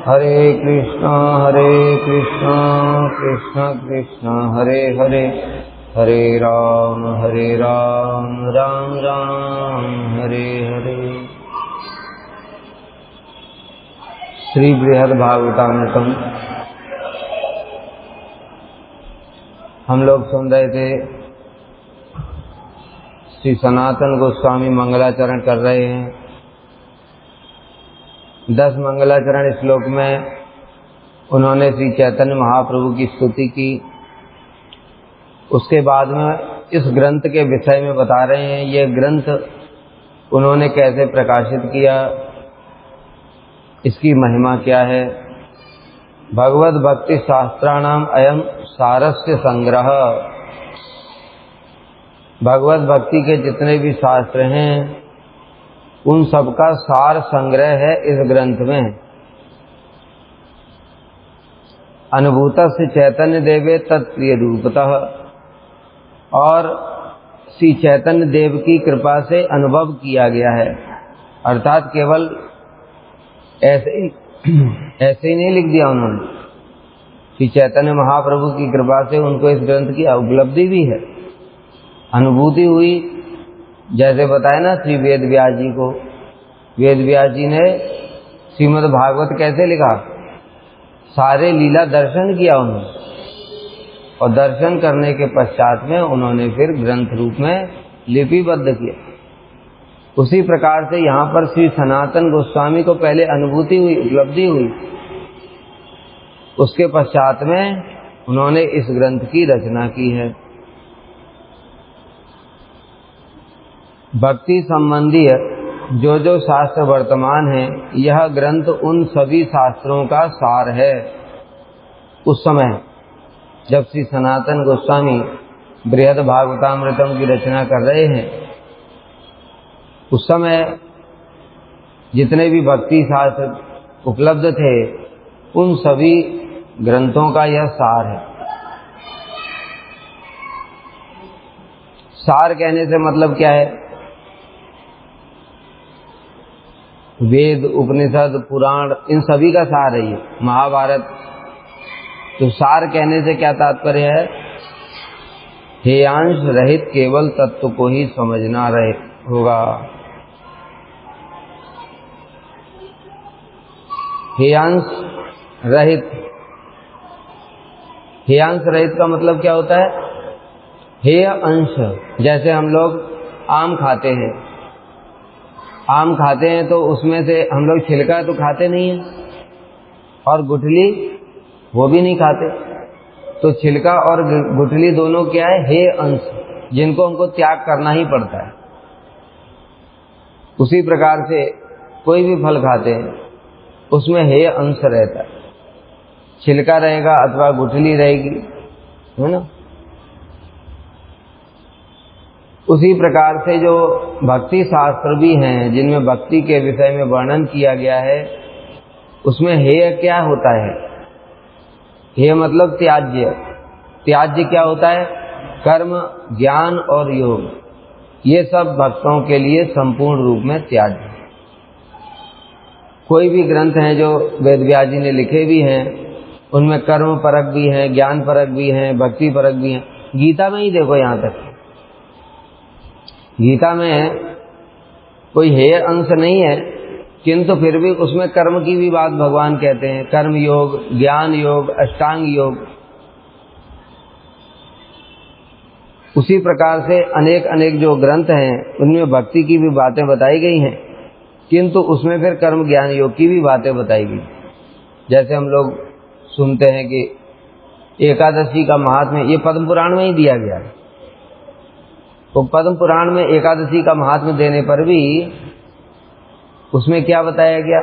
हरे कृष्णा कृष्ण कृष्ण हरे हरे, हरे राम राम राम हरे हरे। श्री बृहद भागवतामृतम हम लोग सुन रहे थे। श्री सनातन गोस्वामी मंगलाचरण कर रहे हैं। 10 मंगलाचरण श्लोक में उन्होंने श्री चैतन्य महाप्रभु की स्तुति की। उसके बाद में इस ग्रंथ के विषय में बता रहे हैं। ये ग्रंथ उन्होंने कैसे प्रकाशित किया, इसकी महिमा क्या है। भगवद भक्ति शास्त्राणाम अयम सारस्य संग्रह। भगवत भक्ति के जितने भी शास्त्र हैं उन सबका सार संग्रह है इस ग्रंथ में। अनुभूतस्य चैतन्य देवे तत्प्रिय रूपतः, और श्री चैतन्य देव की कृपा से अनुभव किया गया है। अर्थात केवल ऐसे ही नहीं लिख दिया उन्होंने। श्री चैतन्य महाप्रभु की कृपा से उनको इस ग्रंथ की उपलब्धि भी है, अनुभूति हुई। जैसे बताया ना श्री वेद व्यास जी को, वेद व्यास जी ने श्रीमद् भागवत कैसे लिखा, सारे लीला दर्शन किया उन्होंने, और दर्शन करने के पश्चात में उन्होंने फिर ग्रंथ रूप में लिपिबद्ध किया। उसी प्रकार से यहाँ पर श्री सनातन गोस्वामी को पहले अनुभूति हुई, उपलब्धि हुई, उसके पश्चात में उन्होंने इस ग्रंथ की रचना की है। भक्ति संबंधी जो जो शास्त्र वर्तमान है, यह ग्रंथ उन सभी शास्त्रों का सार है। उस समय जब श्री सनातन गोस्वामी बृहद भागवतामृतम की रचना कर रहे हैं, उस समय जितने भी भक्ति शास्त्र उपलब्ध थे उन सभी ग्रंथों का यह सार है। सार कहने से मतलब क्या है? वेद, उपनिषद, पुराण, इन सभी का सार है ये। महाभारत। तो सार कहने से क्या तात्पर्य है? हेयांश रहित केवल तत्व को ही समझना रहे होगा। हेयांश रहित, हेयांश रहित का मतलब क्या होता है? हेय अंश। जैसे हम लोग आम खाते हैं, आम खाते हैं तो उसमें से हम लोग छिलका तो खाते नहीं है, और गुठली वो भी नहीं खाते। तो छिलका और गुठली दोनों क्या है? हेय अंश, जिनको हमको त्याग करना ही पड़ता है। उसी प्रकार से कोई भी फल खाते हैं उसमें हेय अंश रहता है, छिलका रहेगा अथवा गुठली रहेगी, है ना। उसी प्रकार से जो भक्ति शास्त्र भी हैं जिनमें भक्ति के विषय में वर्णन किया गया है, उसमें हेय क्या होता है? हेय मतलब त्याज्य। त्याज्य क्या होता है? कर्म, ज्ञान और योग, ये सब भक्तों के लिए संपूर्ण रूप में त्याज्य। कोई भी ग्रंथ हैं जो वेद व्यास जी ने लिखे भी हैं, उनमें कर्म परक भी हैं, ज्ञान परक भी हैं, भक्ति परक भी हैं। गीता में ही देखो, यहाँ तक गीता में कोई हेय अंश नहीं है, किंतु फिर भी उसमें कर्म की भी बात भगवान कहते हैं। कर्म योग, ज्ञान योग, अष्टांग योग। उसी प्रकार से अनेक अनेक जो ग्रंथ हैं उनमें भक्ति की भी बातें बताई गई हैं, किंतु उसमें फिर कर्म ज्ञान योग की भी बातें बताई गई। जैसे हम लोग सुनते हैं कि एकादशी का महात्म्य, ये पद्म पुराण में ही दिया गया है। तो पद्म पुराण में एकादशी का महात्म्य देने पर भी उसमें क्या बताया गया?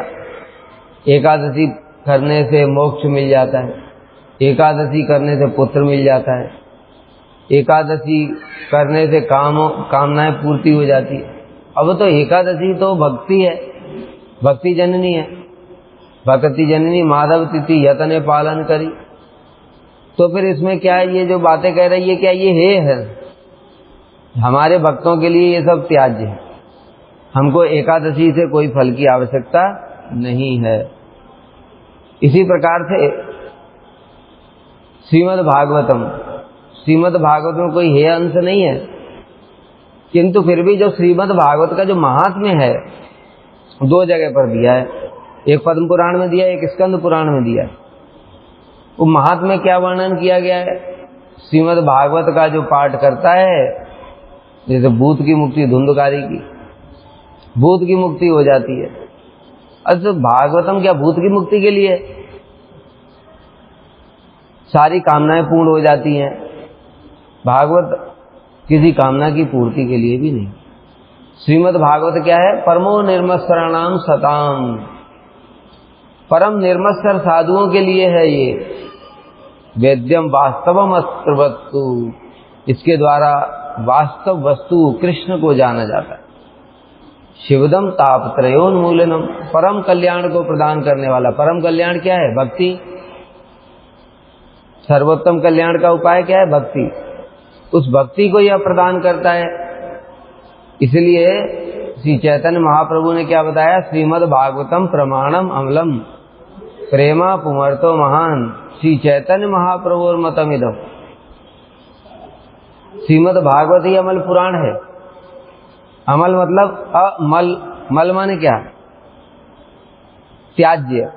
एकादशी करने से मोक्ष मिल जाता है, एकादशी करने से पुत्र मिल जाता है, एकादशी करने से कामनाएं पूर्ति हो जाती है। अब तो एकादशी तो भक्ति है, भक्ति जननी है। भक्ति जननी माधव तिथि यतने पालन करी। तो फिर इसमें क्या है? ये जो बातें कह रही है, क्या ये है? हमारे भक्तों के लिए ये सब त्याज्य है। हमको एकादशी से कोई फल की आवश्यकता नहीं है। इसी प्रकार से श्रीमद् भागवतम, श्रीमद् भागवत में कोई हेय अंश नहीं है, किंतु फिर भी जो श्रीमद् भागवत का जो महात्म्य है दो जगह पर दिया है, एक पद्म पुराण में दिया है, एक स्कंद पुराण में दिया है। वो महात्म्य क्या वर्णन किया गया है? श्रीमद् भागवत का जो पाठ करता है, जैसे भूत की मुक्ति, धुंधकारी की भूत की मुक्ति हो जाती है। अच्छा, भागवतम क्या भूत की मुक्ति के लिए? सारी कामनाएं पूर्ण हो जाती हैं। भागवत किसी कामना की पूर्ति के लिए भी नहीं। श्रीमद् भागवत क्या है? परमो निर्मत्सराणाम सताम, परम निर्मत्सर साधुओं के लिए है ये। वेद्यम वास्तवम अस्त्र वस्तु, इसके द्वारा वास्तव वस्तु कृष्ण को जाना जाता है। शिवदम तापत्रयोन्मूलनम, परम कल्याण को प्रदान करने वाला। परम कल्याण क्या है? भक्ति। सर्वोत्तम कल्याण का उपाय क्या है? भक्ति। उस भक्ति को यह प्रदान करता है। इसलिए श्री चैतन्य महाप्रभु ने क्या बताया? श्रीमद् भागवतम प्रमाणम अमलम प्रेमा पुमर्तो महान, श्री चैतन्य महाप्रभु और मतमिदम। श्रीमद् भागवत ही अमल पुराण है। अमल मतलब अमल, मल माने क्या? त्याज्य।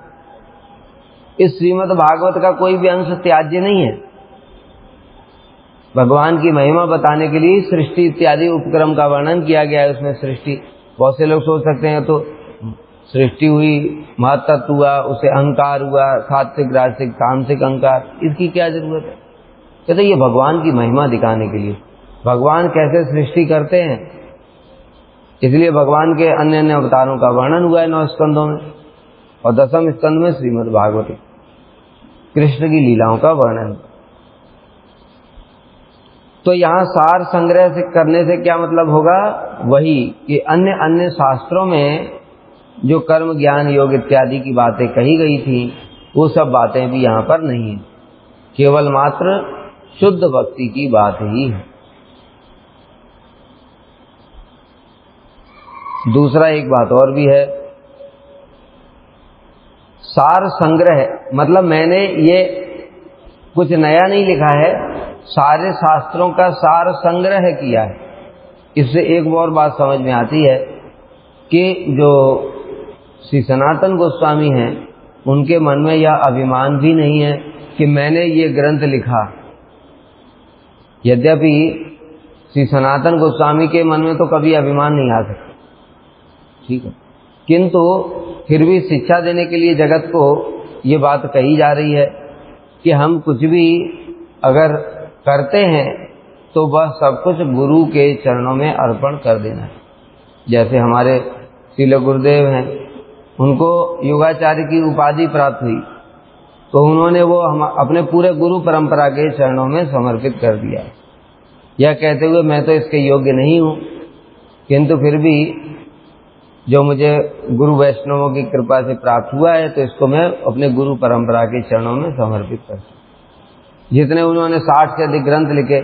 इस श्रीमद् भागवत का कोई भी अंश त्याज्य नहीं है। भगवान की महिमा बताने के लिए सृष्टि इत्यादि उपक्रम का वर्णन किया गया है। उसमें सृष्टि, बहुत से लोग सोच सकते हैं तो सृष्टि हुई, महत्त्व हुआ, उसे अहंकार हुआ, सात्विक राजसिक तामसिक अहंकार, इसकी क्या जरूरत है? कहते ये भगवान की महिमा दिखाने के लिए, भगवान कैसे सृष्टि करते हैं, इसलिए भगवान के अन्य अन्य अवतारों का वर्णन हुआ है 9 स्कंदों में, और 10वें स्कंद में श्रीमद् भागवत कृष्ण की लीलाओं का वर्णन। तो यहाँ सार संग्रह से करने से क्या मतलब होगा? वही कि अन्य अन्य शास्त्रों में जो कर्म ज्ञान योग इत्यादि की बातें कही गई थी, वो सब बातें भी यहाँ पर नहीं है, केवल मात्र शुद्ध भक्ति की बात ही है। दूसरा एक बात और भी है, सार संग्रह मतलब मैंने ये कुछ नया नहीं लिखा है, सारे शास्त्रों का सार संग्रह किया है। इससे एक और बात समझ में आती है कि जो श्री सनातन गोस्वामी हैं, उनके मन में यह अभिमान भी नहीं है कि मैंने ये ग्रंथ लिखा। यद्यपि श्री सनातन गोस्वामी के मन में तो कभी अभिमान नहीं आ सकता, ठीक है, किंतु फिर भी शिक्षा देने के लिए जगत को ये बात कही जा रही है कि हम कुछ भी अगर करते हैं तो वह सब कुछ गुरु के चरणों में अर्पण कर देना है। जैसे हमारे श्रील गुरुदेव हैं, उनको युगाचार्य की उपाधि प्राप्त हुई, तो उन्होंने वो हम अपने पूरे गुरु परंपरा के चरणों में समर्पित कर दिया, यह कहते हुए मैं तो इसके योग्य नहीं हूँ, किंतु फिर भी जो मुझे गुरु वैष्णवों की कृपा से प्राप्त हुआ है तो इसको मैं अपने गुरु परंपरा के चरणों में समर्पित करता हूँ। जितने उन्होंने 60 से अधिक ग्रंथ लिखे,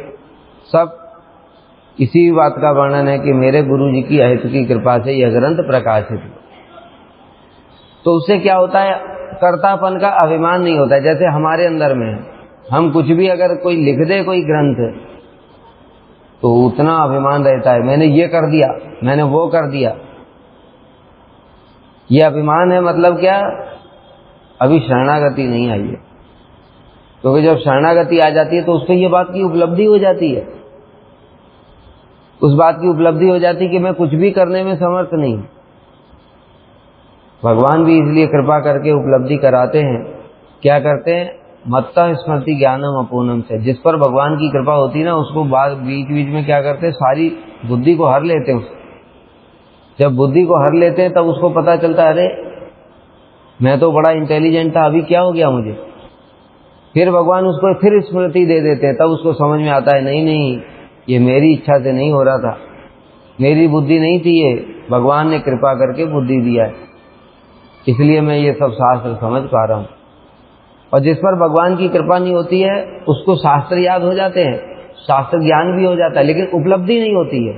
सब इसी बात का वर्णन है कि मेरे गुरु जी की अहित की कृपा से यह ग्रंथ प्रकाशित हुआ। तो उससे क्या होता है? कर्तापन का अभिमान नहीं होता है। जैसे हमारे अंदर में हम कुछ भी अगर कोई लिख दे कोई ग्रंथ, तो उतना अभिमान रहता है, मैंने ये कर दिया, मैंने वो कर दिया। ये अभिमान है, मतलब क्या? अभी शरणागति नहीं आई है। क्योंकि जब शरणागति आ जाती है तो उसको ये बात की उपलब्धि हो जाती है, उस बात की उपलब्धि हो जाती है कि मैं कुछ भी करने में समर्थ नहीं। भगवान भी इसलिए कृपा करके उपलब्धि कराते हैं। क्या करते हैं? मत्तः स्मृति ज्ञानम अपूर्णम से, जिस पर भगवान की कृपा होती है ना, उसको बीच बीच में क्या करते हैं? सारी बुद्धि को हर लेते हैं। जब बुद्धि को हर लेते हैं तब उसको पता चलता है, अरे मैं तो बड़ा इंटेलिजेंट था, अभी क्या हो गया मुझे? फिर भगवान उसको फिर स्मृति दे देते हैं, तब उसको समझ में आता है, नहीं नहीं, ये मेरी इच्छा से नहीं हो रहा था, मेरी बुद्धि नहीं थी, ये भगवान ने कृपा करके बुद्धि दिया है, इसलिए मैं ये सब शास्त्र समझ पा रहा हूँ। और जिस पर भगवान की कृपा नहीं होती है उसको शास्त्र याद हो जाते हैं, शास्त्र ज्ञान भी हो जाता है, लेकिन उपलब्धि नहीं होती है।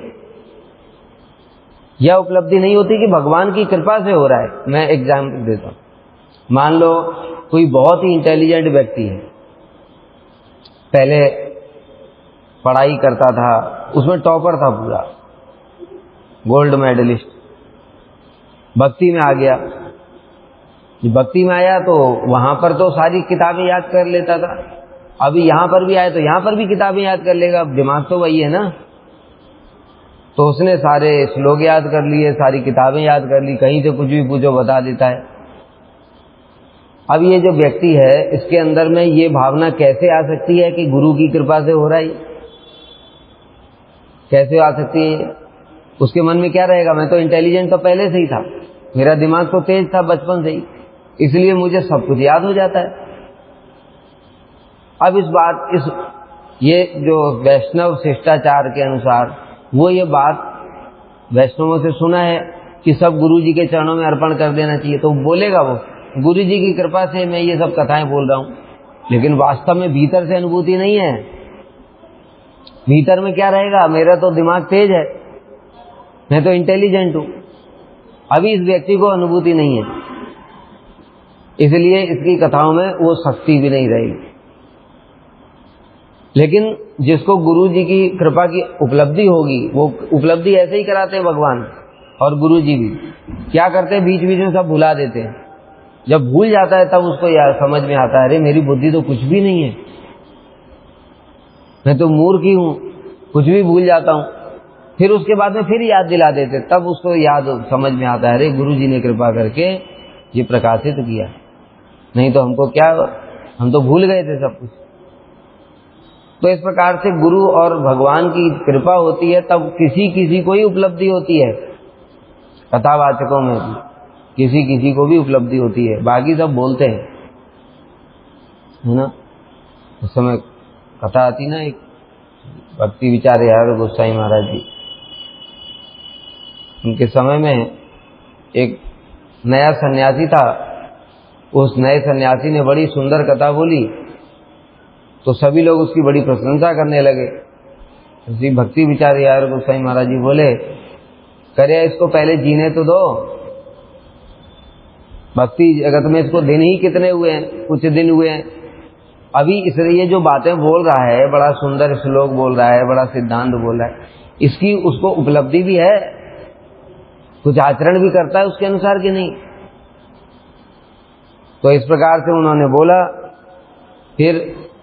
यह उपलब्धि नहीं होती कि भगवान की कृपा से हो रहा है। मैं एग्जाम्पल देता हूँ। मान लो कोई बहुत ही इंटेलिजेंट व्यक्ति है, पहले पढ़ाई करता था, उसमें टॉपर था पूरा, गोल्ड मेडलिस्ट, भक्ति में आ गया। जब भक्ति में आया तो वहां पर तो सारी किताबें याद कर लेता था, अभी यहां पर भी आए तो यहां पर भी किताबें याद कर लेगा, दिमाग तो वही है ना। तो उसने सारे श्लोक याद कर लिए, सारी किताबें याद कर ली, कहीं से कुछ भी पूछो बता देता है। अब ये जो व्यक्ति है, इसके अंदर में ये भावना कैसे आ सकती है कि गुरु की कृपा से हो रहा है, कैसे आ सकती है? उसके मन में क्या रहेगा, मैं तो इंटेलिजेंट तो पहले से ही था, मेरा दिमाग तो तेज था बचपन से ही, इसलिए मुझे सब कुछ याद हो जाता है। अब ये जो वैष्णव शिष्टाचार के अनुसार वो ये बात वैष्णवों से सुना है कि सब गुरु जी के चरणों में अर्पण कर देना चाहिए, तो बोलेगा वो गुरु जी की कृपा से मैं ये सब कथाएं बोल रहा हूं, लेकिन वास्तव में भीतर से अनुभूति नहीं है। भीतर में क्या रहेगा, मेरा तो दिमाग तेज है, मैं तो इंटेलिजेंट हूं। अभी इस व्यक्ति को अनुभूति नहीं है, इसलिए इसकी कथाओं में वो शक्ति भी नहीं रहेगी। लेकिन जिसको गुरु जी की कृपा की उपलब्धि होगी, वो उपलब्धि ऐसे ही कराते हैं भगवान और गुरु जी भी। क्या करते हैं, बीच बीच में सब भुला देते हैं। जब भूल जाता है तब उसको यार समझ में आता है, अरे मेरी बुद्धि तो कुछ भी नहीं है, मैं तो मूर्ख ही हूं, कुछ भी भूल जाता हूं। फिर उसके बाद में फिर याद दिला देते, तब उसको याद समझ में आता है, अरे गुरु जी ने कृपा करके ये प्रकाशित किया, नहीं तो हमको क्या, हम तो भूल गए थे सब कुछ। तो इस प्रकार से गुरु और भगवान की कृपा होती है, तब किसी किसी को ही उपलब्धि होती है। कथावाचकों में भी किसी किसी को भी उपलब्धि होती है, बाकी सब बोलते हैं, है ना। उस समय कथा आती ना, एक भक्ति विचार यार गोसाई महाराज जी, उनके समय में एक नया सन्यासी था, उस नए सन्यासी ने बड़ी सुंदर कथा बोली, तो सभी लोग उसकी बड़ी प्रशंसा करने लगे। श्री भक्ति विचार यार गोसाई महाराज जी बोले, करे इसको पहले जीने तो दो, भक्ति जगत में इसको दिन ही कितने हुए हैं, कुछ दिन हुए हैं, अभी इसलिए जो बातें बोल रहा है, बड़ा सुंदर श्लोक बोल रहा है, बड़ा सिद्धांत बोल रहा है, इसकी उसको उपलब्धि भी है, कुछ आचरण भी करता है उसके अनुसार कि नहीं। तो इस प्रकार से उन्होंने बोला। फिर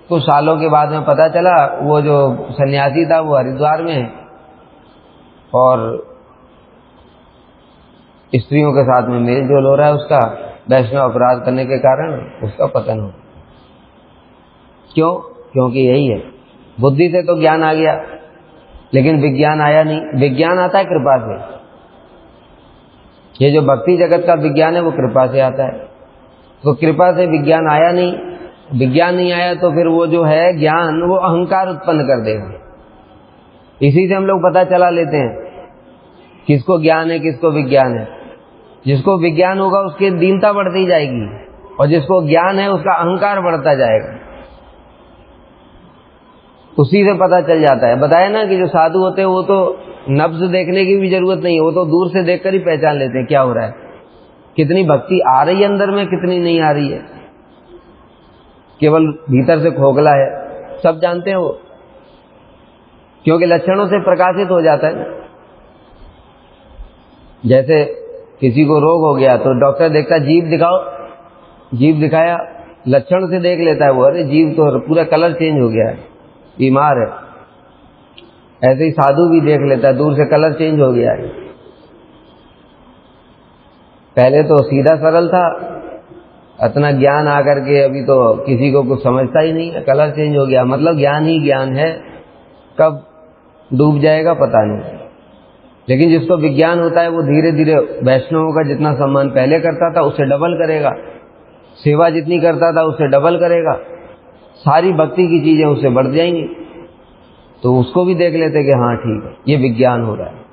कुछ सालों के बाद में पता चला वो जो सन्यासी था वो हरिद्वार में है और स्त्रियों के साथ में मेल जोल हो रहा है उसका, वैष्णव अपराध करने के कारण उसका पतन हो। क्यों? क्योंकि यही है, बुद्धि से तो ज्ञान आ गया लेकिन विज्ञान आया नहीं। विज्ञान आता है कृपा से, ये जो भक्ति जगत का विज्ञान है वो कृपा से आता है। तो कृपा से विज्ञान आया नहीं, विज्ञान नहीं आया तो फिर वो जो है ज्ञान, वो अहंकार उत्पन्न कर देगा। इसी से हम लोग पता चला लेते हैं किसको ज्ञान है किसको विज्ञान है। जिसको विज्ञान होगा उसकी दीनता बढ़ती जाएगी और जिसको ज्ञान है उसका अहंकार बढ़ता जाएगा। उसी से पता चल जाता है। बताया ना कि जो साधु होते हैं वो तो नब्ज देखने की भी जरूरत नहीं है, वो तो दूर से देखकर ही पहचान लेते हैं क्या हो रहा है, कितनी भक्ति आ रही है अंदर में, कितनी नहीं आ रही है, केवल भीतर से खोखला है, सब जानते हैं वो, क्योंकि लक्षणों से प्रकाशित हो जाता है। जैसे किसी को रोग हो गया तो डॉक्टर देखता जीभ दिखाओ, जीभ दिखाया, लक्षण से देख लेता है वो, अरे जीभ तो पूरा कलर चेंज हो गया है, बीमार है। ऐसे ही साधु भी देख लेता है, दूर से कलर चेंज हो गया है, पहले तो सीधा सरल था, इतना ज्ञान आकर के अभी तो किसी को कुछ समझता ही नहीं है, कलर चेंज हो गया। मतलब ज्ञान ही ज्ञान है, कब डूब जाएगा पता नहीं। लेकिन जिसको विज्ञान होता है वो धीरे धीरे वैष्णवों का जितना सम्मान पहले करता था उससे डबल करेगा, सेवा जितनी करता था उससे डबल करेगा, सारी भक्ति की चीजें उससे बढ़ जाएंगी। तो उसको भी देख लेते कि हाँ ठीक है, ये विज्ञान हो रहा है।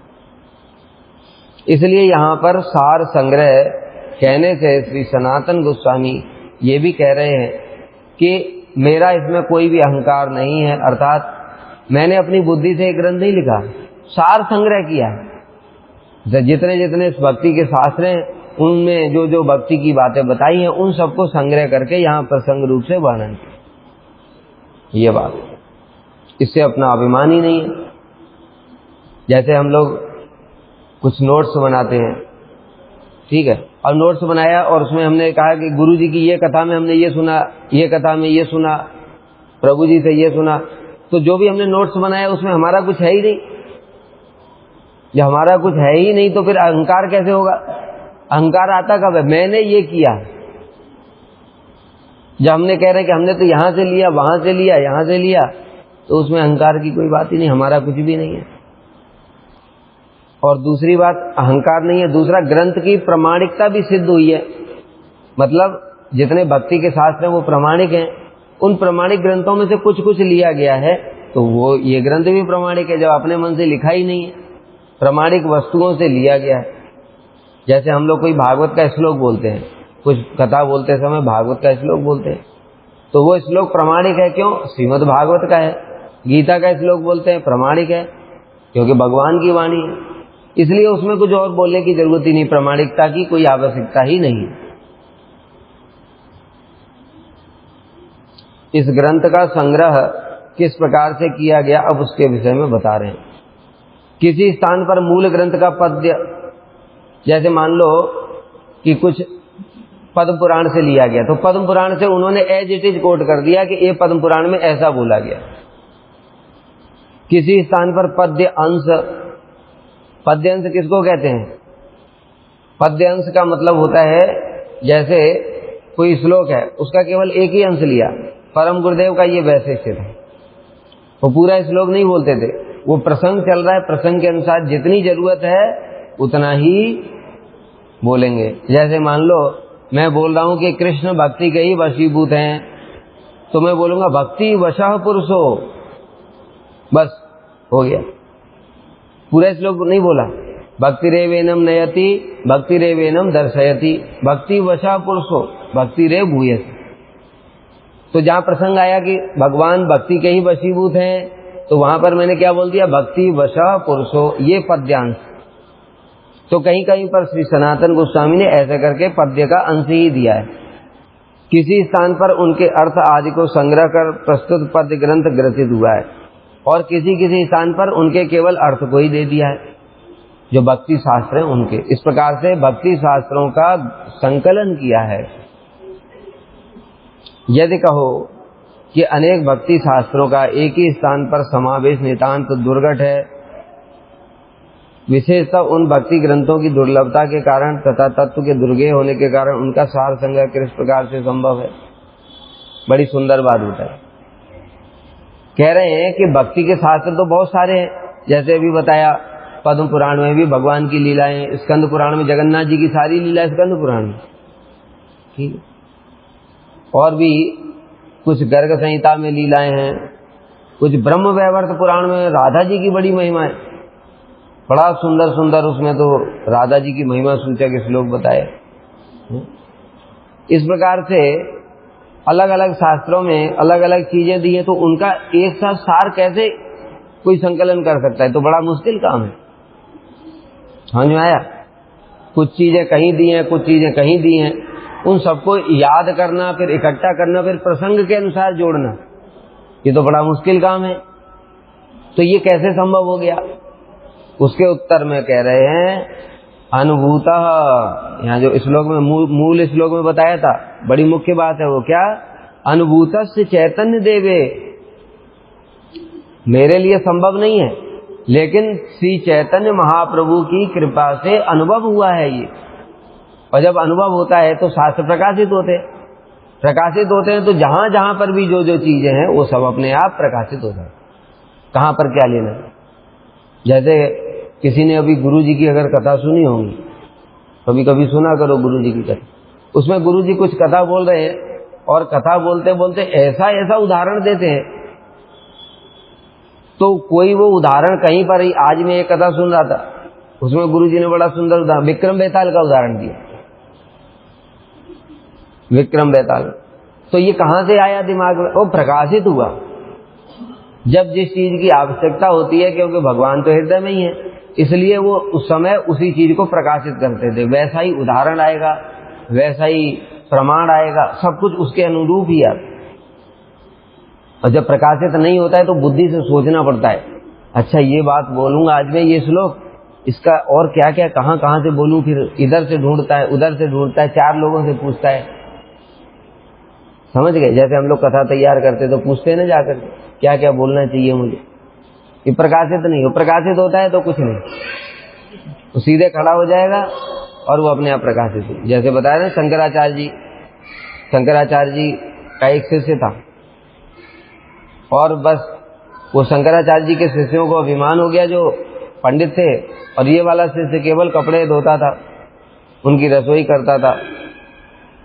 इसलिए यहाँ पर सार संग्रह कहने से श्री सनातन गोस्वामी ये भी कह रहे हैं कि मेरा इसमें कोई भी अहंकार नहीं है, अर्थात मैंने अपनी बुद्धि से एक ग्रंथ नहीं लिखा, सार संग्रह किया है। जितने जितने भक्ति के शास्त्र हैं उनमें जो जो भक्ति की बातें बताई हैं उन सबको संग्रह करके यहाँ प्रसंग रूप से वर्णन किया। ये बात, इससे अपना अभिमान ही नहीं है। जैसे हम लोग कुछ नोट्स बनाते हैं, ठीक है, और नोट्स बनाया और उसमें हमने कहा कि गुरु जी की ये कथा में हमने ये सुना, ये कथा में ये सुना, प्रभु जी से ये सुना, तो जो भी हमने नोट्स बनाया उसमें हमारा कुछ है ही नहीं। जब हमारा कुछ है ही नहीं तो फिर अहंकार कैसे होगा? अहंकार आता कब है? मैंने ये किया। जब हमने कह रहे हैं कि हमने तो यहां से लिया, वहां से लिया, यहां से लिया, तो उसमें अहंकार की कोई बात ही नहीं, हमारा कुछ भी नहीं है। और दूसरी बात, अहंकार नहीं है, दूसरा ग्रंथ की प्रामाणिकता भी सिद्ध हुई है। मतलब जितने भक्ति के शास्त्र हैं वो प्रामाणिक हैं, उन प्रामाणिक ग्रंथों में से कुछ कुछ लिया गया है, तो वो ये ग्रंथ भी प्रामाणिक है। जब अपने मन से लिखा ही नहीं है, प्रामाणिक वस्तुओं से लिया गया है। जैसे हम लोग कोई भागवत का श्लोक बोलते हैं, कुछ कथा बोलते समय भागवत का श्लोक बोलते हैं, तो वो श्लोक प्रामाणिक है। क्यों? श्रीमद् भागवत का है। गीता का श्लोक बोलते हैं, प्रामाणिक है क्योंकि भगवान की वाणी है, इसलिए उसमें कुछ और बोलने की जरूरत ही नहीं, प्रामाणिकता की कोई आवश्यकता ही नहीं। इस ग्रंथ का संग्रह किस प्रकार से किया गया, अब उसके विषय में बता रहे हैं। किसी स्थान पर मूल ग्रंथ का पद्य, जैसे मान लो कि कुछ पद्म पुराण से लिया गया, तो पद्म पुराण से उन्होंने एज इट इज कोट कर दिया कि ये पद्म पुराण में ऐसा बोला गया। किसी स्थान पर पद्य अंश, पद्य अंश किसको कहते हैं? पद्य अंश का मतलब होता है, जैसे कोई श्लोक है उसका केवल एक ही अंश लिया, परम गुरुदेव का ये वैशिष्ट्य था, वो पूरा श्लोक नहीं बोलते थे, वो प्रसंग चल रहा है, प्रसंग के अनुसार जितनी जरूरत है उतना ही बोलेंगे। जैसे मान लो मैं बोल रहा हूं कि कृष्ण भक्ति के ही वशीभूत हैं, तो मैं बोलूंगा भक्ति वशः पुरुषो, बस हो गया, पूरा श्लोक नहीं बोला। भक्ति रेवेनम नयति, भक्ति रेवेनम दर्शयति, भक्ति वशः पुरुषो, भक्ति रे भूयसी। तो जहां प्रसंग आया कि भगवान भक्ति के ही वशीभूत हैं, तो वहां पर मैंने क्या बोल दिया? भक्ति वशः पुरुषो, ये पद्यांश। तो कहीं कहीं पर श्री सनातन गोस्वामी ने ऐसा करके पद्य का अंश ही दिया है। किसी स्थान पर उनके अर्थ आदि को संग्रह कर प्रस्तुत पद्य ग्रंथ ग्रथित हुआ है, और किसी किसी स्थान पर उनके केवल अर्थ को ही दे दिया है, जो भक्ति शास्त्र हैं उनके। इस प्रकार से भक्ति शास्त्रों का संकलन किया है। यदि कहो कि अनेक भक्ति शास्त्रों का एक ही स्थान पर समावेश नितांत दुर्घट है, विशेषतः उन भक्ति ग्रंथों की दुर्लभता के कारण तथा तत्व के दुर्गेय होने के कारण उनका सार संग्रह किस प्रकार से संभव है। बड़ी सुंदर बात होता है। कह रहे हैं कि भक्ति के शास्त्र तो बहुत सारे हैं, जैसे अभी बताया पद्म पुराण में भी भगवान की लीलाएं, स्कंद पुराण में जगन्नाथ जी की सारी लीला स्कंद पुराण में, ठीक है, और भी कुछ गर्ग संहिता में लीलाएं हैं, कुछ ब्रह्म वैवर्त पुराण में राधा जी की बड़ी महिमा है, बड़ा सुंदर सुंदर उसमें तो राधा जी की महिमा सूचक श्लोक बताए। इस प्रकार से अलग अलग शास्त्रों में अलग अलग चीजें दी हैं, तो उनका एक साथ सार कैसे कोई संकलन कर सकता है? तो बड़ा मुश्किल काम है। समझ में आया? कुछ चीजें कहीं दी हैं, कुछ चीजें कहीं दी हैं, उन सबको याद करना, फिर इकट्ठा करना, फिर प्रसंग के अनुसार जोड़ना, ये तो बड़ा मुश्किल काम है। तो ये कैसे संभव हो गया? उसके उत्तर में कह रहे हैं अनुभूतः। यहाँ जो श्लोक में मूल श्लोक में बताया था, बड़ी मुख्य बात है, वो क्या? अनुभूतस्य चैतन्य देवे। मेरे लिए संभव नहीं है, लेकिन श्री चैतन्य महाप्रभु की कृपा से अनुभव हुआ है ये। और जब अनुभव होता है तो शास्त्र प्रकाशित होते हैं, तो जहां जहां पर भी जो जो चीजें हैं वो सब अपने आप प्रकाशित हो जाए। कहां पर क्या लेना? जैसे किसी ने अभी गुरु जी की अगर कथा सुनी होगी, कभी कभी सुना करो गुरु जी की कथा, उसमें गुरु जी कुछ कथा बोल रहे हैं और कथा बोलते बोलते ऐसा ऐसा उदाहरण देते हैं, तो कोई वो उदाहरण कहीं पर ही, आज मैं एक कथा सुन रहा था, उसमें गुरु जी ने बड़ा सुंदर उदाहरण विक्रम बेताल का उदाहरण दिया। विक्रम बेताल, तो ये कहां से आया दिमाग में? वो प्रकाशित हुआ जब जिस चीज की आवश्यकता होती है, क्योंकि भगवान तो हृदय में ही है, इसलिए वो उस समय उसी चीज को प्रकाशित करते थे। वैसा ही उदाहरण आएगा, वैसा ही प्रमाण आएगा, सब कुछ उसके अनुरूप ही आता। और जब प्रकाशित नहीं होता है तो बुद्धि से सोचना पड़ता है, अच्छा ये बात बोलूंगा आज मैं, ये श्लोक, इसका और क्या क्या कहाँ कहाँ से बोलूं, फिर इधर से ढूंढता है, उधर से ढूंढता है, 4 लोगों से पूछता है। समझ गए? जैसे हम लोग कथा तैयार करते तो पूछते हैं ना जाकर क्या क्या बोलना चाहिए मुझे। ये प्रकाशित नहीं हो, प्रकाशित होता है तो कुछ नहीं, वो सीधे खड़ा हो जाएगा और वो अपने आप प्रकाशित हो। जैसे बताया ना शंकराचार्य जी का एक शिष्य था, और बस वो शंकराचार्य जी के शिष्यों को अभिमान हो गया जो पंडित थे, और ये वाला शिष्य केवल कपड़े धोता था, उनकी रसोई करता था,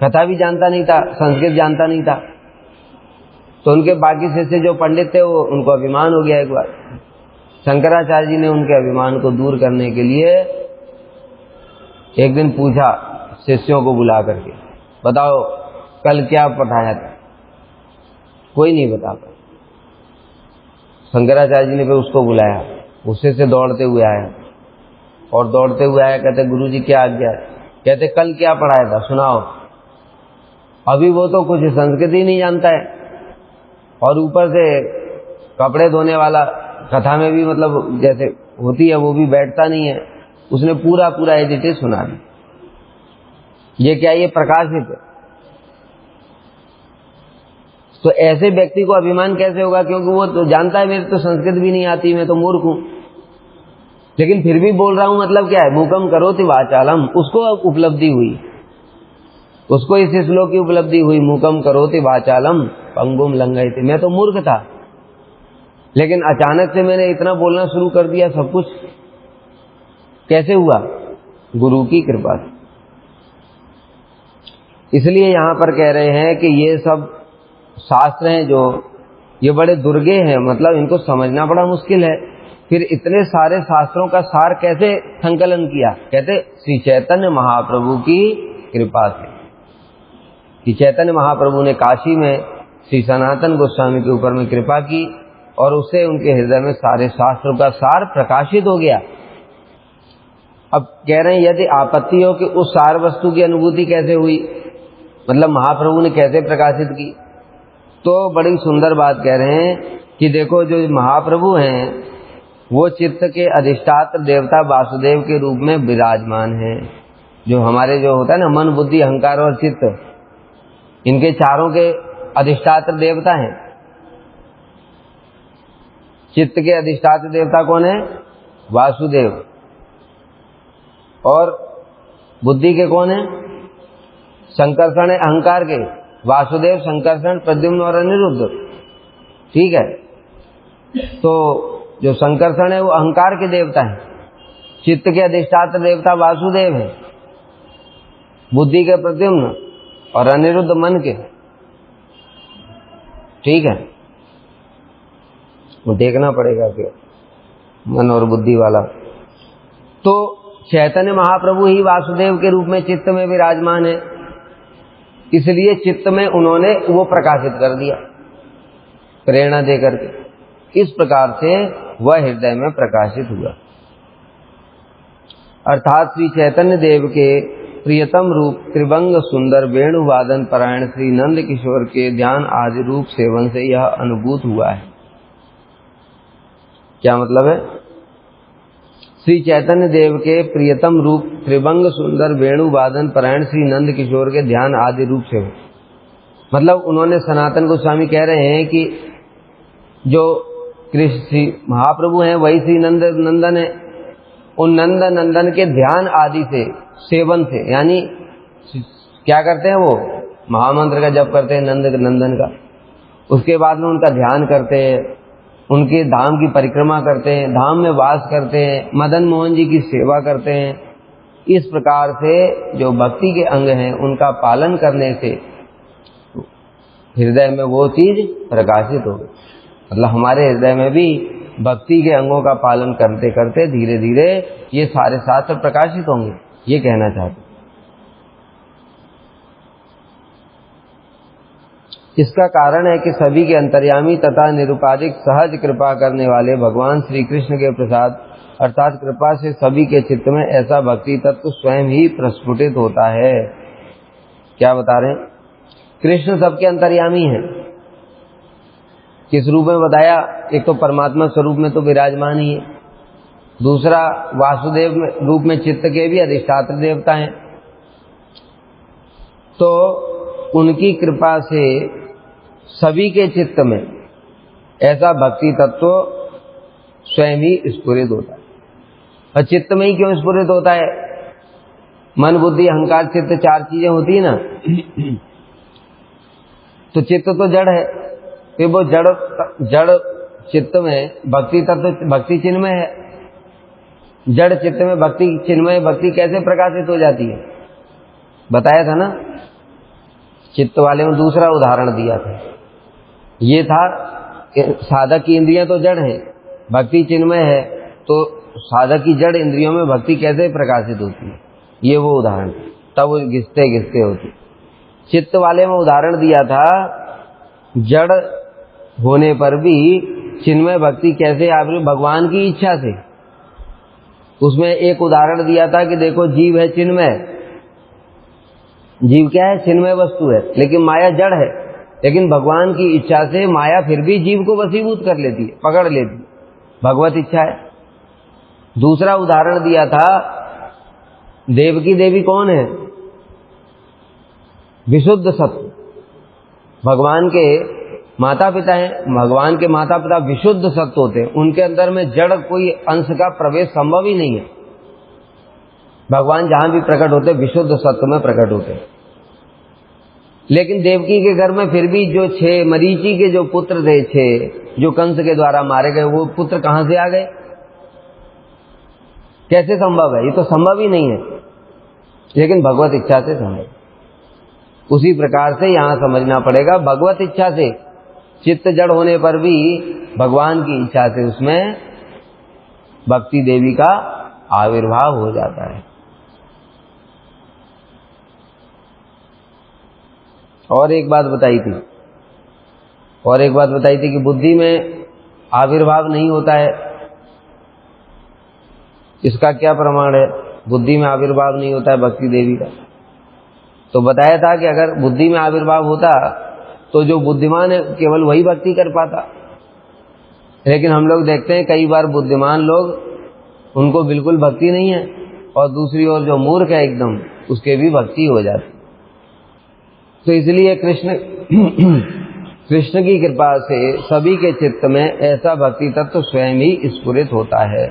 कथा भी जानता नहीं था, संस्कृत जानता नहीं था। तो उनके बाकी शिष्य जो पंडित थे वो उनको अभिमान हो गया। एक बार शंकराचार्य जी ने उनके अभिमान को दूर करने के लिए एक दिन पूछा शिष्यों को बुला करके, बताओ कल क्या पढ़ाया था? कोई नहीं बता पाया। शंकराचार्य जी ने फिर उसको बुलाया, उससे से दौड़ते हुए आया, और दौड़ते हुए आया, कहते गुरुजी क्या आज्ञा है? कहते कल क्या पढ़ाया था सुनाओ। अभी वो तो कुछ संस्कृत ही नहीं जानता है, और ऊपर से कपड़े धोने वाला कथा में भी मतलब जैसे होती है वो भी बैठता नहीं है। उसने पूरा पूरा एडिटेड सुना दिया। ये क्या, ये प्रकाशित है। तो ऐसे व्यक्ति को अभिमान कैसे होगा? क्योंकि वो तो जानता है मेरे तो संस्कृत भी नहीं आती, मैं तो मूर्ख हूं, लेकिन फिर भी बोल रहा हूं। मतलब क्या है? मूकम करोति वाचालम, उसको उपलब्धि हुई, उसको इस श्लोक की उपलब्धि हुई, मूकम करोति वाचालम पंगुम लंघयते। मैं तो मूर्ख था, लेकिन अचानक से मैंने इतना बोलना शुरू कर दिया। सब कुछ कैसे हुआ? गुरु की कृपा से। इसलिए यहां पर कह रहे हैं कि ये सब शास्त्र हैं जो ये बड़े दुर्गे हैं, मतलब इनको समझना बड़ा मुश्किल है। फिर इतने सारे शास्त्रों का सार कैसे संकलन किया? कहते श्री चैतन्य महाप्रभु की कृपा से, कि चैतन्य महाप्रभु ने काशी में श्री सनातन गोस्वामी के ऊपर में कृपा की, और उससे उनके हृदय में सारे शास्त्रों का सार प्रकाशित हो गया। अब कह रहे हैं यदि आपत्ति हो कि उस सार वस्तु की अनुभूति कैसे हुई, मतलब महाप्रभु ने कैसे प्रकाशित की, तो बड़ी सुंदर बात कह रहे हैं कि देखो जो महाप्रभु हैं वो चित्त के अधिष्ठात्र देवता वासुदेव के रूप में विराजमान हैं। जो हमारे जो होता है ना मन बुद्धि अहंकार और चित्त, इनके चारों के अधिष्ठात्र देवता हैं। चित्त के अधिष्ठात्र देवता कौन है? वासुदेव। और बुद्धि के कौन है? संकर्षण है अहंकार के, वासुदेव, संकर्षण, प्रद्युम्न और अनिरुद्ध। ठीक है, तो जो संकर्षण है वो अहंकार के देवता है, चित्त के अधिष्ठात्र देवता वासुदेव है, बुद्धि के प्रद्युम्न और अनिरुद्ध मन के। ठीक है, वो देखना पड़ेगा कि मन और बुद्धि वाला। तो चैतन्य महाप्रभु ही वासुदेव के रूप में चित्त में विराजमान है, इसलिए चित्त में उन्होंने वो प्रकाशित कर दिया प्रेरणा दे करके। इस प्रकार से वह हृदय में प्रकाशित हुआ। अर्थात श्री चैतन्य देव के प्रियतम रूप त्रिभंग सुंदर वेणुवादन परायण श्री नंद किशोर के ध्यान आदि रूप सेवन से यह अनुभूत हुआ है। क्या मतलब है? श्री चैतन्य देव के प्रियतम रूप त्रिभंग सुंदर वेणुवादन परायण श्री नंद किशोर के ध्यान आदि रूप से, मतलब उन्होंने सनातन गोस्वामी कह रहे हैं कि जो कृष्ण महाप्रभु हैं वही श्री नंदन है। उन नंदन के ध्यान आदि से, सेवन से, यानी क्या करते हैं वो महामंत्र का जप करते हैं नंदन का, उसके बाद में उनका ध्यान करते हैं, उनके धाम की परिक्रमा करते हैं, धाम में वास करते हैं, मदन मोहन जी की सेवा करते हैं। इस प्रकार से जो भक्ति के अंग हैं उनका पालन करने से हृदय में वो चीज प्रकाशित हो गई। मतलब हमारे हृदय में भी भक्ति के अंगों का पालन करते करते धीरे धीरे ये सारे शास्त्र प्रकाशित होंगे, ये कहना चाहते। इसका कारण है कि सभी के अंतर्यामी तथा निरुपाधिक सहज कृपा करने वाले भगवान श्री कृष्ण के प्रसाद अर्थात कृपा से सभी के चित्त में ऐसा भक्ति तत्व स्वयं ही प्रस्फुटित होता है। क्या बता रहे हैं? कृष्ण सबके अंतर्यामी हैं। किस रूप में बताया? एक तो परमात्मा स्वरूप में तो विराजमान ही है, दूसरा वासुदेव रूप में चित्त के भी अधिष्ठात्र देवता हैं। तो उनकी कृपा से सभी के चित्त में ऐसा भक्ति तत्व स्वयं ही स्फुरित होता है। और चित्त में ही क्यों स्फुरित होता है? मन बुद्धि अहंकार चित्त, चार चीजें होती है ना। तो चित्त तो जड़ है, फिर वो जड़ चित्त में भक्ति तत्व भक्ति चिन्मय है। जड़ चित्त में भक्ति चिन्मय भक्ति कैसे प्रकाशित हो जाती है? बताया था ना, चित्त वाले में दूसरा उदाहरण दिया था। ये था साधक की इंद्रियां तो जड़ हैं, भक्ति चिन्मय है, तो साधक की जड़ इंद्रियों में भक्ति कैसे प्रकाशित होती है, ये वो उदाहरण। तब वो घिसते घिसते होती। चित्त वाले में उदाहरण दिया था जड़ होने पर भी चिन्मय भक्ति कैसे आविर्भूत, भगवान की इच्छा से। उसमें एक उदाहरण दिया था कि देखो जीव है चिन्मय, जीव क्या है? चिन्मय वस्तु है, लेकिन माया जड़ है। लेकिन भगवान की इच्छा से माया फिर भी जीव को वशीभूत कर लेती है, पकड़ लेती है, भगवत इच्छा है। दूसरा उदाहरण दिया था, देवकी देवी कौन है? विशुद्ध सत्व, भगवान के माता पिता हैं। भगवान के माता पिता विशुद्ध सत्व होते हैं, उनके अंदर में जड़ कोई अंश का प्रवेश संभव ही नहीं है। भगवान जहां भी प्रकट होते विशुद्ध सत्व में प्रकट होते हैं। लेकिन देवकी के घर में फिर भी जो 6 मरीचि के जो पुत्र थे, 6 जो कंस के द्वारा मारे गए, वो पुत्र कहां से आ गए? कैसे संभव है? ये तो संभव ही नहीं है, लेकिन भगवत इच्छा से संभव। उसी प्रकार से यहां समझना पड़ेगा, भगवत इच्छा से चित्त जड़ होने पर भी भगवान की इच्छा से उसमें भक्ति देवी का आविर्भाव हो जाता है। और एक बात बताई थी कि बुद्धि में आविर्भाव नहीं होता है। इसका क्या प्रमाण है? बुद्धि में आविर्भाव नहीं होता है भक्ति देवी का। तो बताया था कि अगर बुद्धि में आविर्भाव होता तो जो बुद्धिमान है केवल वही भक्ति कर पाता। लेकिन हम लोग देखते हैं कई बार बुद्धिमान लोग, उनको बिल्कुल भक्ति नहीं है, और दूसरी ओर जो मूर्ख है एकदम, उसके भी भक्ति हो जाती। तो इसलिए कृष्ण की कृपा से सभी के चित्त में ऐसा भक्ति तत्व स्वयं ही स्फुरित होता है।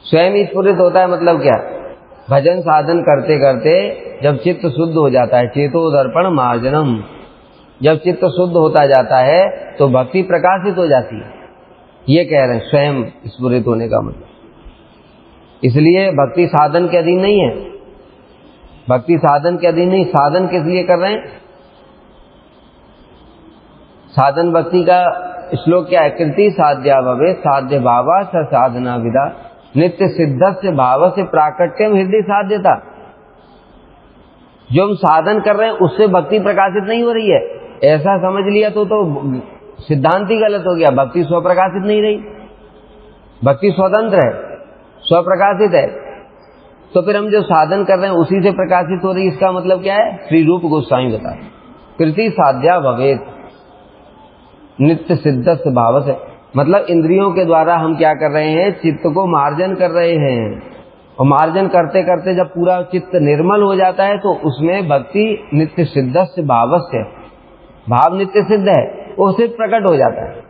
स्वयं ही स्फुरित होता है मतलब क्या? भजन साधन करते करते जब चित्त शुद्ध हो जाता है, चेतो दर्पण मार्जनम, जब चित्त शुद्ध होता जाता है तो भक्ति प्रकाशित हो जाती है। ये कह रहे हैं स्वयं स्फुरित होने का मतलब। इसलिए भक्ति साधन के अधीन नहीं है, भक्ति साधन के अधीन नहीं। साधन किस लिए कर रहे हैं? साधन भक्ति का श्लोक क्या है? कृति साध्या भवे साध्य भावा स साधना विदा नित्य सिद्धस्य भाव से प्राकट्यम हृदय साध्यता। जो हम साधन कर रहे हैं उससे भक्ति प्रकाशित नहीं हो रही है, ऐसा समझ लिया तो सिद्धांत ही गलत हो गया। भक्ति स्वप्रकाशित नहीं रही, भक्ति स्वतंत्र है, स्वप्रकाशित है। तो फिर हम जो साधन कर रहे हैं उसी से प्रकाशित हो रही, इसका मतलब क्या है? श्री रूप गोस्वामी बता रहे कृति साध्या भवेत नित्य सिद्धस्य भाव से, मतलब इंद्रियों के द्वारा हम क्या कर रहे हैं? चित्त को मार्जन कर रहे हैं। और मार्जन करते करते जब पूरा चित्त निर्मल हो जाता है तो उसमें भक्ति नित्य सिद्धस्य भावस्य, भाव नित्य सिद्ध है, वो सिर्फ प्रकट हो जाता है।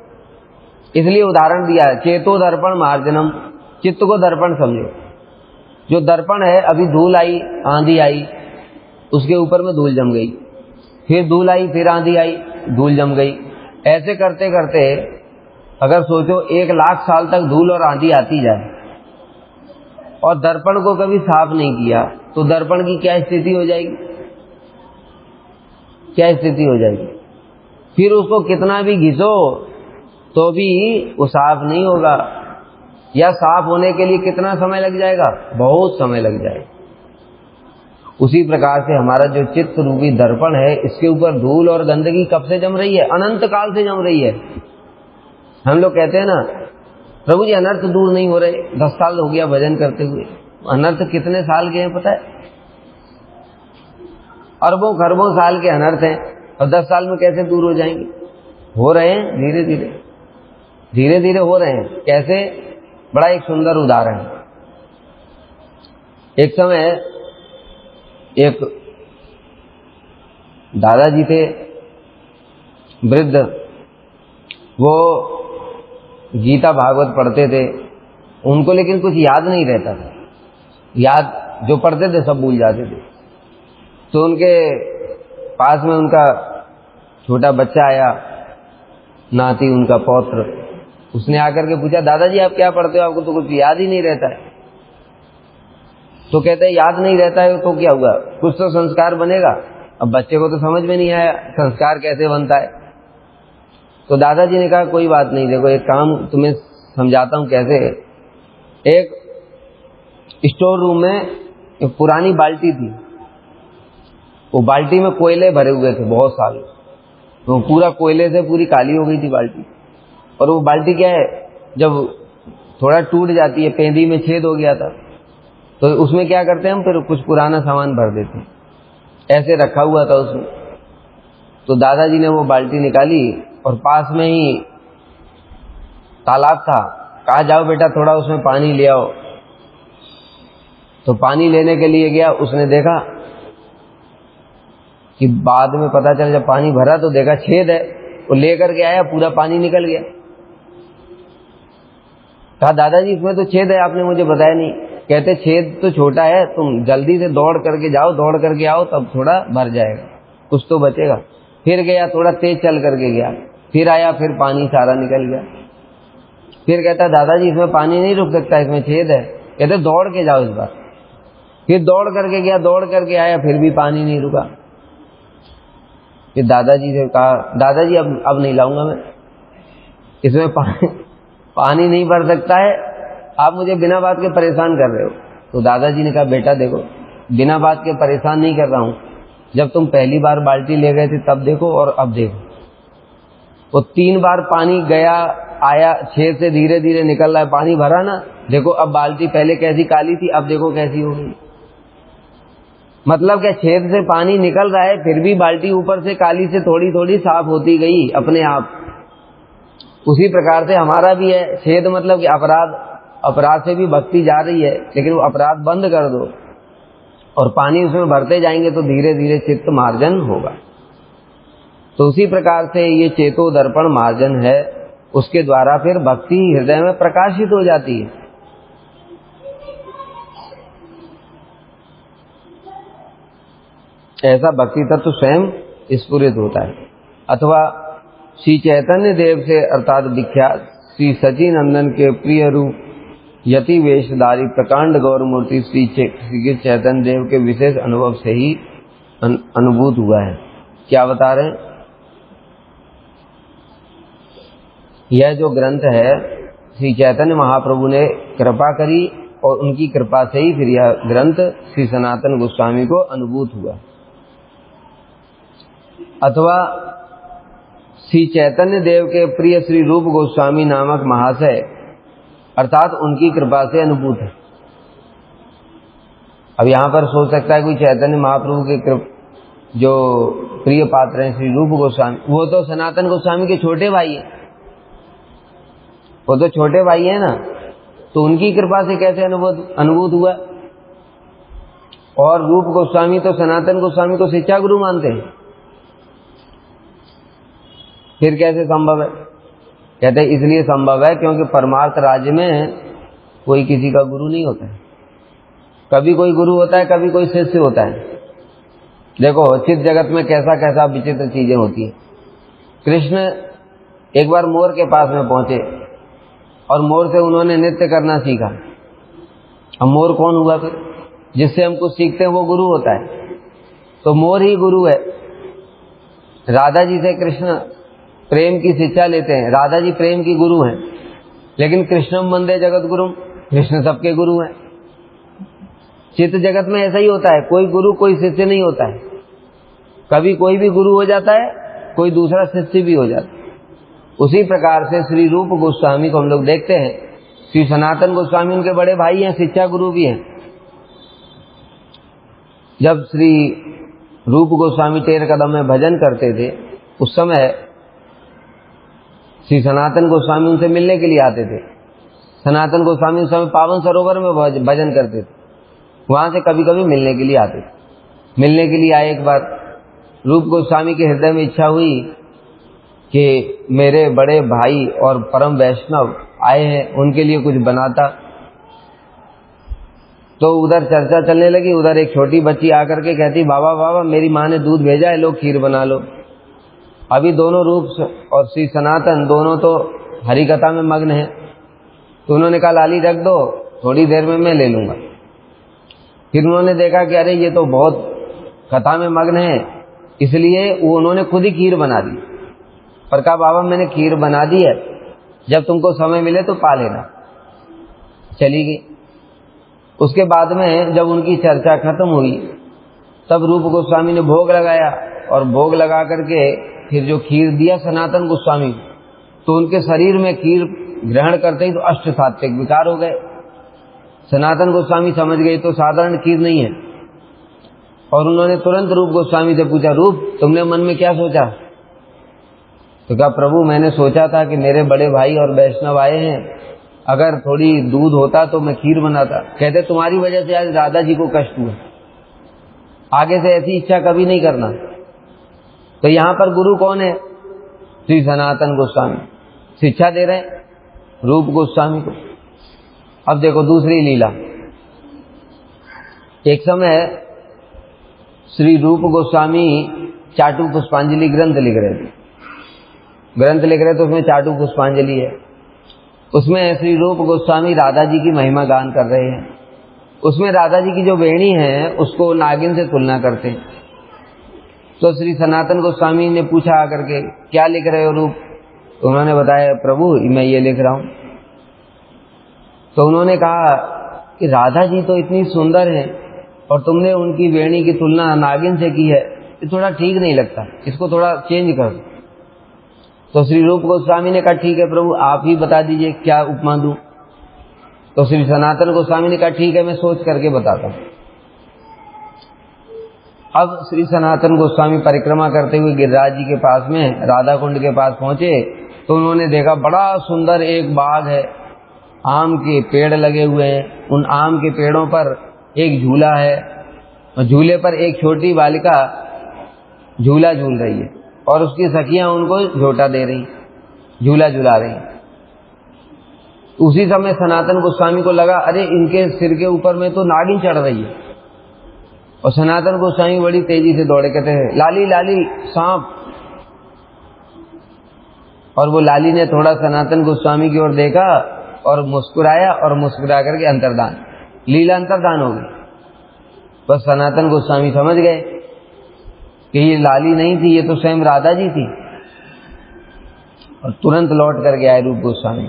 इसलिए उदाहरण दिया है, चेतो दर्पण मार्जनम, चित्त को दर्पण समझो। जो दर्पण है, अभी धूल आई, आंधी आई, उसके ऊपर में धूल जम गई, फिर धूल आई, फिर आंधी आई, धूल जम गई। ऐसे करते करते अगर सोचो 1,00,000 साल तक धूल और आंधी आती जाए और दर्पण को कभी साफ नहीं किया तो दर्पण की क्या स्थिति हो जाएगी? क्या स्थिति हो जाएगी? फिर उसको कितना भी घिसो तो भी वो साफ नहीं होगा, या साफ होने के लिए कितना समय लग जाएगा? बहुत समय लग जाएगा। उसी प्रकार से हमारा जो चित्त रूपी दर्पण है, इसके ऊपर धूल और गंदगी कब से जम रही है? अनंत काल से जम रही है। हम लोग कहते हैं ना प्रभु जी अनर्थ दूर नहीं हो रहे, 10 साल हो गया भजन करते हुए, अनर्थ कितने साल के हैं पता है? अरबों खरबों साल के अनर्थ हैं, और 10 साल में कैसे दूर हो जाएंगे? हो रहे हैं धीरे धीरे, धीरे धीरे हो रहे हैं। कैसे? बड़ा एक सुंदर उदाहरण है। एक समय एक दादाजी थे वृद्ध, वो गीता भागवत पढ़ते थे, उनको लेकिन कुछ याद नहीं रहता था, याद जो पढ़ते थे सब भूल जाते थे। तो उनके पास में उनका छोटा बच्चा आया, नाती, उनका पौत्र। उसने आकर के पूछा, दादाजी आप क्या पढ़ते हो, आपको तो कुछ याद ही नहीं रहता है। तो कहते हैं याद नहीं रहता है तो क्या हुआ, कुछ तो संस्कार बनेगा। अब बच्चे को तो समझ में नहीं आया संस्कार कैसे बनता है। तो दादाजी ने कहा कोई बात नहीं, देखो एक काम तुम्हें समझाता हूं कैसे। एक स्टोर रूम में एक पुरानी बाल्टी थी, वो बाल्टी में कोयले भरे हुए थे बहुत साल, तो पूरा कोयले से पूरी काली हो गई थी बाल्टी। और वो बाल्टी क्या है, जब थोड़ा टूट जाती है, पेंदी में छेद हो गया था, तो उसमें क्या करते हैं हम, फिर कुछ पुराना सामान भर देते हैं, ऐसे रखा हुआ था उसमें। तो दादाजी ने वो बाल्टी निकाली और पास में ही तालाब था, कहा जाओ बेटा थोड़ा उसमें पानी ले आओ। तो पानी लेने के लिए गया, उसने देखा कि बाद में पता चला जब पानी भरा तो देखा छेद है, वो लेकर के आया, पूरा पानी निकल गया। कहा दादाजी इसमें तो छेद है, आपने मुझे बताया नहीं। कहते छेद तो छोटा है, तुम जल्दी से दौड़ करके जाओ, दौड़ करके आओ, तब थोड़ा भर जाएगा, कुछ तो बचेगा। फिर गया, थोड़ा तेज चल करके गया, फिर आया, फिर पानी सारा निकल गया। फिर कहता दादाजी इसमें पानी नहीं रुक सकता, इसमें छेद है। कहते दौड़ के जाओ इस बार। फिर दौड़ करके गया, दौड़ करके आया, फिर भी पानी नहीं रुका। फिर दादाजी से कहा दादाजी अब नहीं लाऊंगा मैं, इसमें पानी नहीं भर सकता है, आप मुझे बिना बात के परेशान कर रहे हो। तो दादाजी ने कहा बेटा देखो, बिना बात के परेशान नहीं कर रहा हूं, जब तुम पहली बार बाल्टी ले गए थे तब देखो और अब देखो, वो 3 बार पानी गया आया, छेद से धीरे धीरे निकल रहा है, पानी भरा ना, देखो अब बाल्टी पहले कैसी काली थी, अब देखो कैसी हो गई। मतलब क्या, छेद से पानी निकल रहा है, फिर भी बाल्टी ऊपर से काली से थोड़ी थोड़ी साफ होती गई अपने आप। उसी प्रकार से हमारा भी है, छेद मतलब कि अपराध से भी भक्ति जा रही है, लेकिन वो अपराध बंद कर दो और पानी उसमें भरते जाएंगे तो धीरे धीरे चित्त मार्जन होगा। तो उसी प्रकार से ये चेतो दर्पण मार्जन है, उसके द्वारा फिर भक्ति हृदय में प्रकाशित हो जाती है। ऐसा भक्ति तत्व स्वयं स्फुरित होता है। अथवा श्री चैतन्य देव से अर्थात विख्यात श्री सचिनंदन के प्रिय रूप यति वेशधारी प्रकांड गौर मूर्ति श्री चैतन्य देव के विशेष अनुभव से ही अनुभूत हुआ है। क्या बता रहे हैं? यह जो ग्रंथ है श्री चैतन्य महाप्रभु ने कृपा करी और उनकी कृपा से ही फिर यह ग्रंथ श्री सनातन गोस्वामी को अनुभूत हुआ। अथवा श्री चैतन्य देव के प्रिय श्री रूप गोस्वामी नामक महाशय अर्थात उनकी कृपा से अनुभूत है। अब यहां पर सोच सकता है कोई चैतन्य महाप्रभु के जो प्रिय पात्र हैं श्री रूप गोस्वामी, वो तो सनातन गोस्वामी के छोटे भाई हैं, वो तो छोटे भाई हैं ना, तो उनकी कृपा से कैसे अनुभूत हुआ? और रूप गोस्वामी तो सनातन गोस्वामी को शिक्षा गुरु मानते हैं, फिर कैसे संभव है? कहते हैं इसलिए संभव है क्योंकि परमार्थ राज्य में कोई किसी का गुरु नहीं होता है। कभी कोई गुरु होता है, कभी कोई शिष्य होता है। देखो चित्त जगत में कैसा कैसा विचित्र चीजें होती है। कृष्ण एक बार मोर के पास में पहुंचे और मोर से उन्होंने नृत्य करना सीखा। अब मोर कौन हुआ फिर? जिससे हम कुछ सीखते हैं वो गुरु होता है, तो मोर ही गुरु है। राधा जी से कृष्ण प्रेम की शिक्षा लेते हैं, राधा जी प्रेम की गुरु हैं, लेकिन कृष्णम वंदे जगत गुरुम, कृष्ण सबके गुरु हैं। चित्त जगत में ऐसा ही होता है, कोई गुरु कोई शिष्य नहीं होता है। कभी कोई भी गुरु हो जाता है, कोई दूसरा शिष्य भी हो जाता है। उसी प्रकार से श्री रूप गोस्वामी को हम लोग देखते हैं श्री सनातन गोस्वामी उनके बड़े भाई हैं, शिक्षा गुरु भी हैं। जब श्री रूप गोस्वामी टेर कदम में भजन करते थे, उस समय श्री सनातन गोस्वामी उनसे मिलने के लिए आते थे। सनातन गोस्वामी उस समय पावन सरोवर में भजन करते थे, वहां से कभी कभी मिलने के लिए आते थे। मिलने के लिए आए, एक बार रूप गोस्वामी के हृदय में इच्छा हुई कि मेरे बड़े भाई और परम वैष्णव आए हैं, उनके लिए कुछ बनाता। तो उधर चर्चा चलने लगी। उधर एक छोटी बच्ची आकर के कहती, बाबा बाबा मेरी माँ ने दूध भेजा है, लो खीर बना लो। अभी दोनों रूप और श्री सनातन दोनों तो हरि कथा में मग्न है, तो उन्होंने कहा लाली रख दो, थोड़ी देर में मैं ले लूंगा। फिर उन्होंने देखा कि अरे ये तो बहुत कथा में मग्न है, इसलिए वो उन्होंने खुद ही खीर बना दी। पर कहा बाबा मैंने खीर बना दी है, जब तुमको समय मिले तो पा लेना। चली गई। उसके बाद में जब उनकी चर्चा खत्म हुई, तब रूप गोस्वामी ने भोग लगाया, और भोग लगा करके फिर जो खीर दिया सनातन गोस्वामी, तो उनके शरीर में खीर ग्रहण करते ही तो अष्ट सात्विक विकार हो गए। सनातन गोस्वामी समझ गए तो साधारण खीर नहीं है, और उन्होंने तुरंत रूप गोस्वामी से पूछा, रूप तुमने मन में क्या सोचा? तो कहा प्रभु मैंने सोचा था कि मेरे बड़े भाई और वैष्णव आए हैं, अगर थोड़ी दूध होता तो मैं खीर बनाता। कहते तुम्हारी वजह से आज राधा जी को कष्ट हुआ, आगे से ऐसी इच्छा कभी नहीं करना। तो यहाँ पर गुरु कौन है? श्री सनातन गोस्वामी शिक्षा दे रहे हैं रूप गोस्वामी को। अब देखो दूसरी लीला। एक समय श्री रूप गोस्वामी चाटू पुष्पांजलि ग्रंथ लिख रहे थे। तो उसमें चाटू पुष्पांजलि है। उसमें श्री रूप गोस्वामी राधा जी की महिमा गान कर रहे हैं। उसमें राधा जी की जो वेणी है उसको नागिन से तुलना करते हैं। तो श्री सनातन गोस्वामी ने पूछा आकर के, क्या लिख रहे हो रूप? तो उन्होंने बताया, प्रभु मैं ये लिख रहा हूं। तो उन्होंने कहा कि राधा जी तो इतनी सुंदर है और तुमने उनकी वेणी की तुलना नागिन से की है, ये थोड़ा ठीक नहीं लगता, इसको थोड़ा चेंज कर। तो श्री रूप गोस्वामी ने कहा ठीक है प्रभु आप ही बता दीजिए क्या उपमा दूं। तो श्री सनातन गोस्वामी ने कहा ठीक है मैं सोच करके बताता हूं। अब श्री सनातन गोस्वामी परिक्रमा करते हुए गिरिराज जी के पास में राधा कुंड के पास पहुंचे, तो उन्होंने देखा बड़ा सुंदर एक बाग है, आम के पेड़ लगे हुए हैं, उन आम के पेड़ों पर एक झूला है, और झूले पर एक छोटी बालिका झूला झूल रही है, और उसकी सखियां उनको झोटा दे रही, झूला झूला रही। उसी समय सनातन गोस्वामी को लगा अरे इनके सिर के ऊपर में तो नागिन चढ़ रही है, और सनातन गोस्वामी बड़ी तेजी से दौड़े, कहते हैं लाली लाली सांप। और वो लाली ने थोड़ा सनातन गोस्वामी की ओर देखा और मुस्कुराया, और मुस्कुरा करके अंतर्धान, लीला अंतर्धान हो गई। बस सनातन गोस्वामी समझ गए कि ये लाली नहीं थी, ये तो स्वयं राधा जी थी, और तुरंत लौट करके आए रूप गोस्वामी,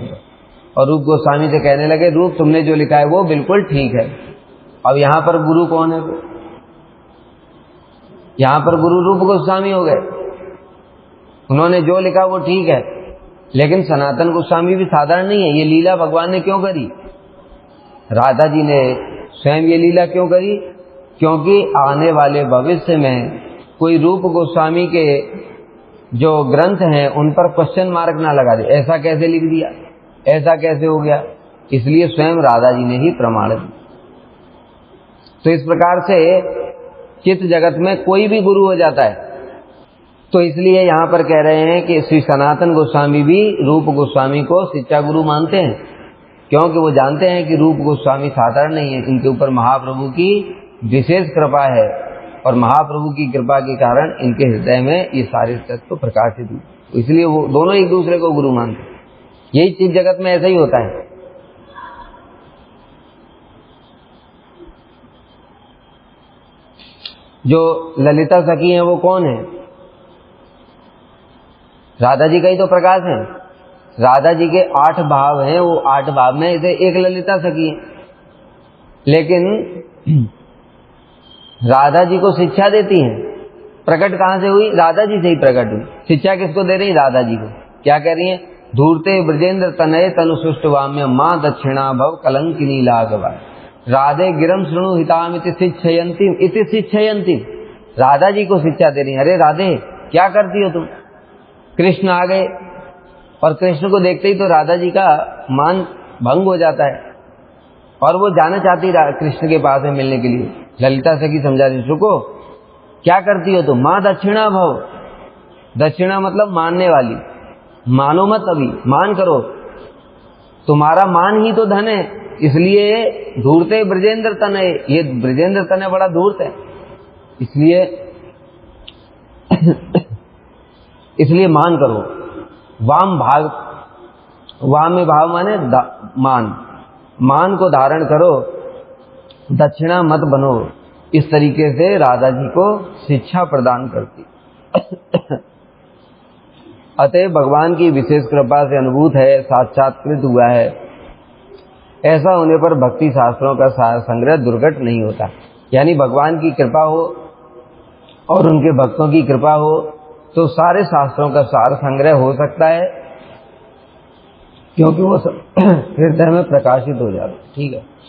और रूप गोस्वामी से कहने लगे रूप तुमने जो लिखा है वो बिल्कुल ठीक है। अब यहाँ पर गुरु कौन है? यहाँ पर गुरु रूप गोस्वामी हो गए। उन्होंने जो लिखा वो ठीक है, लेकिन सनातन गोस्वामी भी साधारण नहीं है। ये लीला भगवान ने क्यों करी? राधा जी ने स्वयं ये लीला क्यों करी? क्योंकि आने वाले भविष्य में कोई रूप गोस्वामी के जो ग्रंथ हैं उन पर क्वेश्चन मार्क ना लगा दे, ऐसा कैसे लिख दिया, ऐसा कैसे हो गया। इसलिए स्वयं राधा जी ने ही प्रमाण दिया। तो इस प्रकार से चित्त जगत में कोई भी गुरु हो जाता है। तो इसलिए यहाँ पर कह रहे हैं कि श्री सनातन गोस्वामी भी रूप गोस्वामी को शिक्षा गुरु मानते हैं, क्योंकि वो जानते हैं कि रूप गोस्वामी साधारण नहीं है, इनके ऊपर महाप्रभु की विशेष कृपा है, और महाप्रभु की कृपा के कारण इनके हृदय में ये सारे तत्व प्रकाशित हुए। इसलिए वो दोनों एक दूसरे को गुरु मानते हैं। यही चित्त जगत में ऐसा ही होता है। जो ललिता सखी हैं वो कौन है? राधा जी का ही तो प्रकाश है। राधा जी के 8 भाव हैं, वो 8 भाव में से एक ललिता सखी है, लेकिन राधा जी को शिक्षा देती हैं। प्रकट कहां से हुई? राधा जी से ही प्रकट हुई। शिक्षा किसको दे रही? राधा जी को। क्या कह रही हैं? धूर्ते ब्रजेंद्र तनय तनु सुष्टवाम्य माँ दक्षिणा भव कलंकिनी लाघवा। राधे गिरम शृणु हिताम इति शिक्षयंती। राधा जी को शिक्षा दे रही, अरे राधे क्या करती हो तुम। कृष्ण आ गए और कृष्ण को देखते ही तो राधा जी का मान भंग हो जाता है और वो जाना चाहती कृष्ण के पास में मिलने के लिए। ललिता सखी समझा रही, रुको क्या करती हो तुम। माँ दक्षिणा भव, दक्षिणा मतलब मानने वाली, मानो मत अभी, मान करो, तुम्हारा मान ही तो धन है, इसलिए धूर्ते ब्रजेंद्र तनय, ये ब्रजेंद्र तनय बड़ा धूर्त है, इसलिए मान करो। वाम भाग, वाम में भाव माने मान को धारण करो, दक्षिणा मत बनो। इस तरीके से राधा जी को शिक्षा प्रदान करती। अतः भगवान की विशेष कृपा से अनुभूत है, साक्षात्कृत हुआ है। ऐसा होने पर भक्ति शास्त्रों का सार संग्रह दुर्घट नहीं होता। यानी भगवान की कृपा हो और उनके भक्तों की कृपा हो तो सारे शास्त्रों का सार संग्रह हो सकता है, क्योंकि वो हृदय में प्रकाशित हो जाता है। ठीक है।